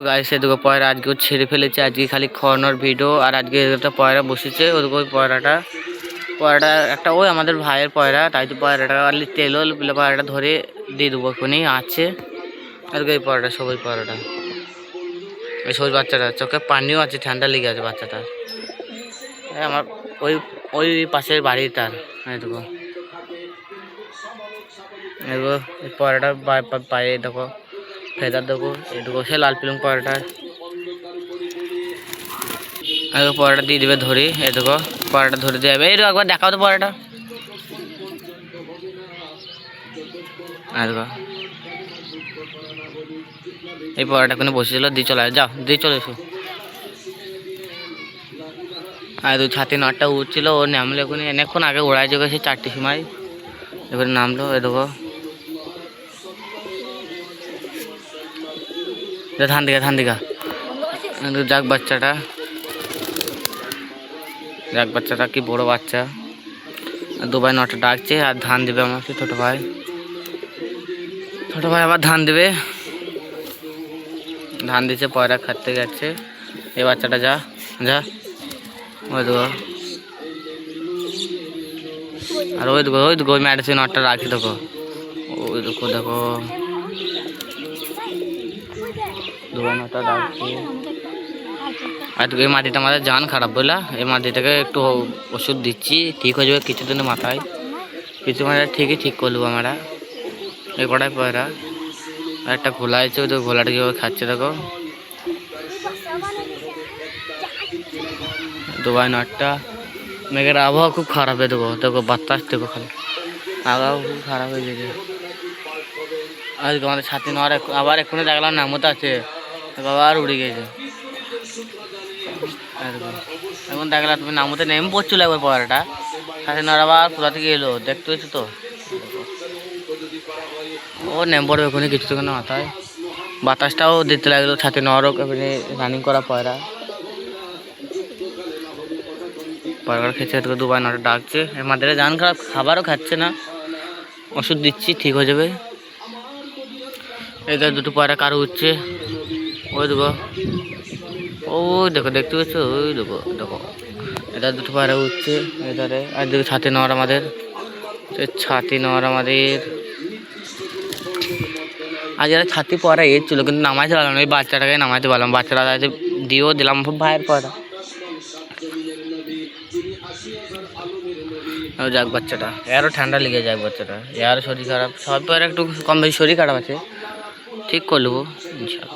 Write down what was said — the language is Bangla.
গাইস এদিকে পয়রা আজকে ছেড়ে ফেলেছে, আজকে খালি খাওয়ানোর ভিডিও। আর আজকে একটা পয়রা বসেছে, ওদিকে ওই পয়রাটা একটা ওই আমাদের ভাইয়ের পয়রা, তাই তো পয়রাটা আলি তেল পয়রাটা ধরে দিয়ে দেবো এখনই আছে। আর এই পয়রাটা সবুজ পয়রাটা, এই সবুজ বাচ্চাটা চোখে পানিও আছে, ঠান্ডা লেগে আছে বাচ্চাটার। আমার ওই ওই পাশের বাড়িটার দেখো, এগো এই পয়রাটা পায়ে দেখো ফেদার দেখো, এটুকু সে লাল পিলং পয়রাটা। আগে পয়রাটা দিয়ে দিবে ধরে, এই দেখো পয়রাটা ধরে দিয়ে যাবে। এই একবার দেখাও তো পয়রাটা, দেখো এই পয়রাটা কোনো বসেছিল, দিয়ে চলে যাও, দিয়ে চলে এসো। আর দু ছাতি নটটা উঠছিল, ও নামলো এখন, অনেকক্ষণ আগে ওড়াই যোগে সে 4টের সময় এবার নামলো। এ দেখো ধান দিঘা যাক বাচ্চাটা কি বড় বাচ্চা। দুবাই নটা ডাকছে আর ধান দেবে আমাকে, ছোট ভাই আবার ধান দেবে, ধান দিচ্ছে, পয়রা খাটতে যাচ্ছে। এই বাচ্চাটা যা ওই দেখো, আর ওই দেখো ওই মেডিসিন নটটা রাখছি দেখো, ওই দেখো দুবাই নটা ডাকছে। আর এই মাটিটা আমাদের জান খারাপ বললা, এই মাটিটাকে একটু ওষুধ দিচ্ছি, ঠিক হয়ে যাবে কিছুদিনের মাথায়, কিছু মাথায় ঠিক করবো আমরা। এই কটাই পয়রা আর একটা ঘোলা আছে, ওই ঘোলাটা কীভাবে খাচ্ছে দেখো। দুবাই নটটা, মেঘের আবহাওয়া খুব খারাপ হয়ে দেখো বাতাস দেখো, খালি আবহাওয়া খুব খারাপ হয়ে গেছে। আজকে আমাদের ছাতি নেওয়ার আবার এক্ষুনি দেখলাম নামতে আছে, বাবা আর উড়ে গেছে। এখন দেখলাম তুমি নামতে নেমে পড়ছিল একবার পয়রাটা, ছাতি নেওয়ার আবার কোথা থেকে এলো দেখতে পেয়েছো তো, ও নেমে পড়বে এখনই কিছুক্ষণ মাথায়। বাতাসটাও দিতে লাগলো, ছাতি নেওয়ারও এখানে রানিং করা পয়রা খেছে, দুবাই নটা ডাকছে। আমাদের জান খারাপ, খাবারও খাচ্ছে না, ওষুধ দিচ্ছি ঠিক হয়ে যাবে। এই দুটো পয়রা কারো উঠছে, ওই দেখতে পাচ্ছ, ওই দেখো এটা দুটো পয়রা উঠছে এধারে। আর দিকে ছাতি নেওয়ার আমাদের আজ এরা ছাতি পয়রা এসেছিল, কিন্তু নামাইতে পারলাম না, ওই বাচ্চাটাকে নামাইতে পারলাম, বাচ্চাটা দিয়েও দিলাম ভাইয়ের পয়রা। যাক বাচ্চাটা, এরও ঠান্ডা লেগে যাক বাচ্চাটা, এর শরীর খারাপ, সব পয়রা একটু কম বেশি শরীর খারাপ আছে, ঠিক করে নেবো ইনশাল্লাহ।